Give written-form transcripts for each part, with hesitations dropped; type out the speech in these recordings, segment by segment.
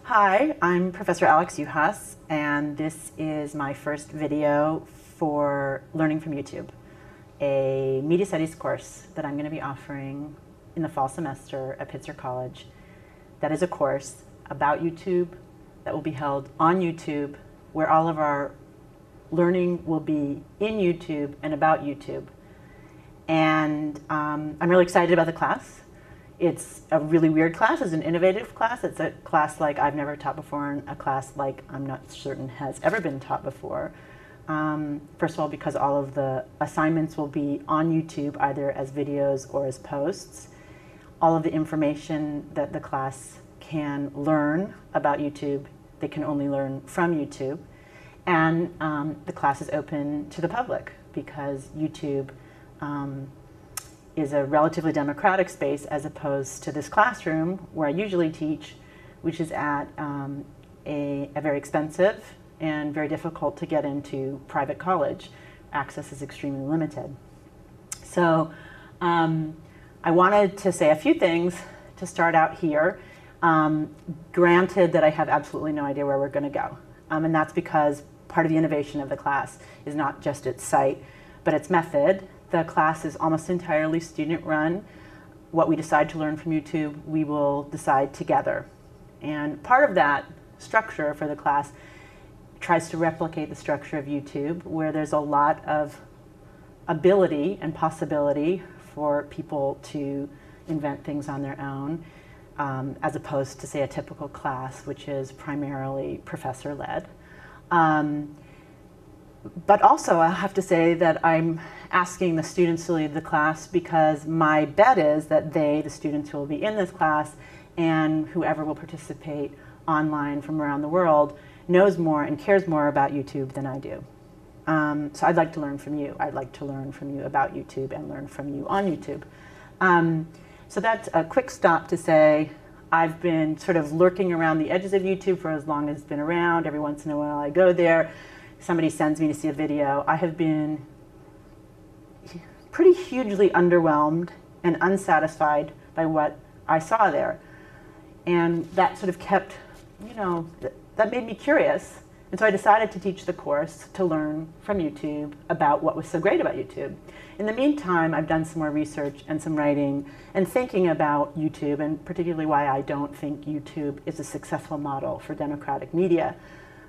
Hi, I'm Professor Alex Juhasz, and this is my first video for Learning from YouTube, a media studies course that I'm going to be offering in the fall semester at Pitzer College. That is a course about YouTube that will be held on YouTube, where all of our learning will be in YouTube and about YouTube. And I'm really excited about the class. It's a really weird class. It's an innovative class. It's a class like I've never taught before, and a class like I'm not certain has ever been taught before. First of all, because all of the assignments will be on YouTube, either as videos or as posts. All of the information that the class can learn about YouTube, they can only learn from YouTube. And the class is open to the public because YouTube is a relatively democratic space as opposed to this classroom where I usually teach, which is at a very expensive and very difficult to get into private college. Access is extremely limited. So I wanted to say a few things to start out here, granted that I have absolutely no idea where we're going to go. And that's because part of the innovation of the class is not just its site, but its method. The class is almost entirely student-run. What we decide to learn from YouTube, we will decide together. And part of that structure for the class tries to replicate the structure of YouTube, where there's a lot of ability and possibility for people to invent things on their own, as opposed to, say, a typical class, which is primarily professor-led. But also, I have to say that I'm asking the students to lead the class because my bet is that they, the students who will be in this class, and whoever will participate online from around the world, knows more and cares more about YouTube than I do. So I'd like to learn from you. I'd like to learn from you about YouTube and learn from you on YouTube. So that's a quick stop to say I've been sort of lurking around the edges of YouTube for as long as it's been around. Every once in a while I go there. Somebody sends me to see a video. I have been pretty hugely underwhelmed and unsatisfied by what I saw there. And that sort of kept, that made me curious. And so I decided to teach the course to learn from YouTube about what was so great about YouTube. In the meantime, I've done some more research and some writing and thinking about YouTube, and particularly why I don't think YouTube is a successful model for democratic media.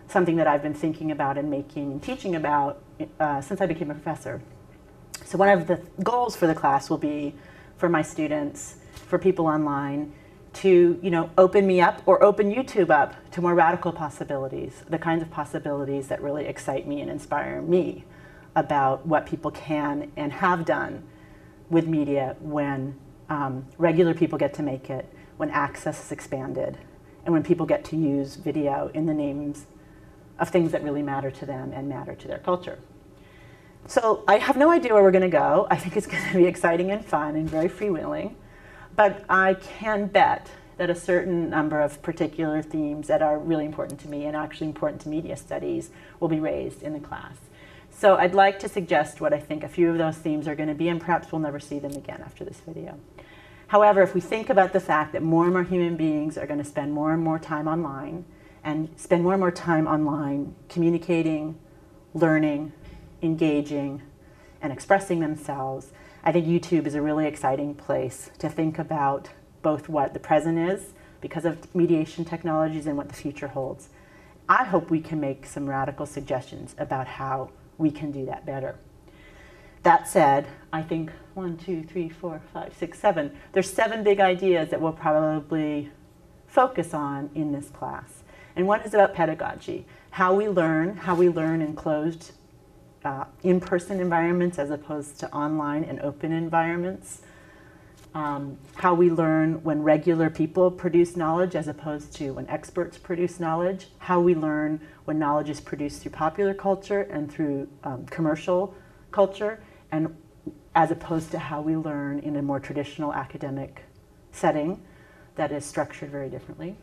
Something that I've been thinking about and making and teaching about since I became a professor. So one of the goals for the class will be for my students, for people online, to open me up or open YouTube up to more radical possibilities, the kinds of possibilities that really excite me and inspire me about what people can and have done with media when regular people get to make it, when access is expanded, and when people get to use video in the names of things that really matter to them and matter to their culture. So I have no idea where we're going to go. I think it's going to be exciting and fun and very freewheeling. But I can bet that a certain number of particular themes that are really important to me and actually important to media studies will be raised in the class. So I'd like to suggest what I think a few of those themes are going to be, and perhaps we'll never see them again after this video. However, if we think about the fact that more and more human beings are going to spend more and more time online, and spend more and more time online communicating, learning, engaging, and expressing themselves, I think YouTube is a really exciting place to think about both what the present is because of mediation technologies and what the future holds. I hope we can make some radical suggestions about how we can do that better. That said, I think 1, 2, 3, 4, 5, 6, 7. There's 7 big ideas that we'll probably focus on in this class. And one is about pedagogy, how we learn in closed in-person environments as opposed to online and open environments, how we learn when regular people produce knowledge as opposed to when experts produce knowledge, how we learn when knowledge is produced through popular culture and through commercial culture, and as opposed to how we learn in a more traditional academic setting that is structured very differently.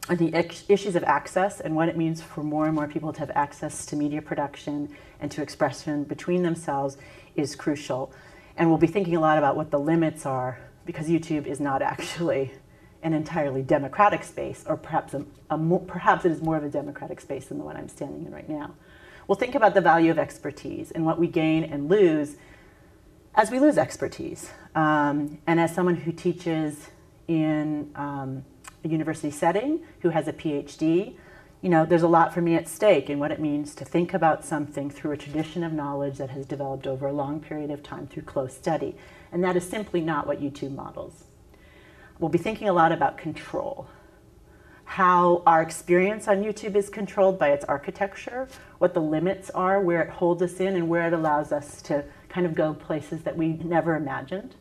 And the issues of access and what it means for more and more people to have access to media production and to expression between themselves is crucial. And we'll be thinking a lot about what the limits are, because YouTube is not actually an entirely democratic space, or perhaps perhaps it is more of a democratic space than the one I'm standing in right now. We'll think about the value of expertise and what we gain and lose as we lose expertise. And as someone who teaches in a university setting, who has a PhD, you know, there's a lot for me at stake in what it means to think about something through a tradition of knowledge that has developed over a long period of time through close study. And that is simply not what YouTube models. We'll be thinking a lot about control, how our experience on YouTube is controlled by its architecture, what the limits are, where it holds us in, and where it allows us to kind of go places that we never imagined.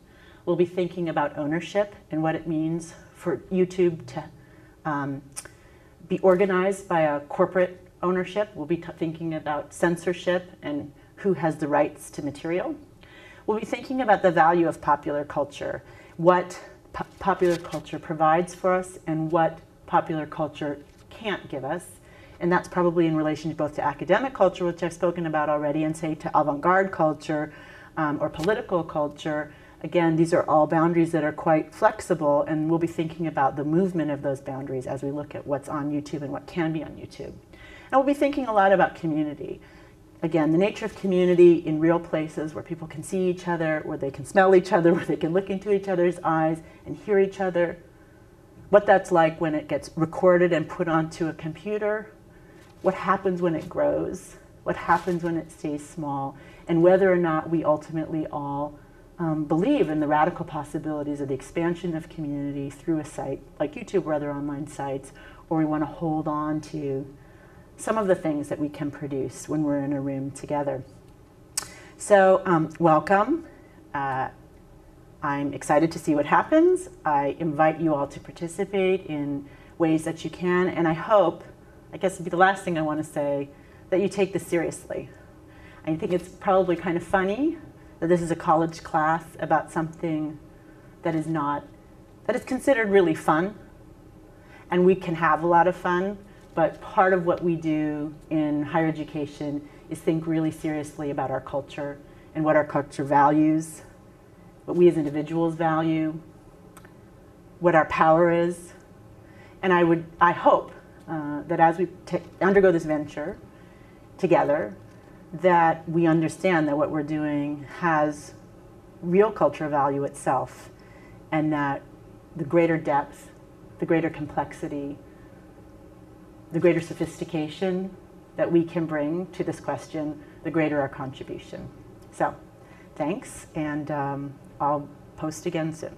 We'll be thinking about ownership and what it means for YouTube to be organized by a corporate ownership. We'll be thinking about censorship and who has the rights to material. We'll be thinking about the value of popular culture, what popular culture provides for us and what popular culture can't give us. And that's probably in relation both to academic culture, which I've spoken about already, and say to avant-garde culture or political culture. Again, these are all boundaries that are quite flexible, and we'll be thinking about the movement of those boundaries as we look at what's on YouTube and what can be on YouTube. And we'll be thinking a lot about community. Again, the nature of community in real places where people can see each other, where they can smell each other, where they can look into each other's eyes and hear each other. What that's like when it gets recorded and put onto a computer. What happens when it grows. What happens when it stays small. And whether or not we ultimately all believe in the radical possibilities of the expansion of community through a site like YouTube or other online sites, or we want to hold on to some of the things that we can produce when we're in a room together. So welcome. I'm excited to see what happens. I invite you all to participate in ways that you can, and I hope, I guess it'd be the last thing I want to say, that you take this seriously. I think it's probably kind of funny that this is a college class about something that is considered really fun, and we can have a lot of fun, but part of what we do in higher education is think really seriously about our culture and what our culture values, what we as individuals value, what our power is. And I hope that as we undergo this venture together, that we understand that what we're doing has real cultural value itself, and that the greater depth, the greater complexity, the greater sophistication that we can bring to this question, the greater our contribution. So, thanks, and I'll post again soon.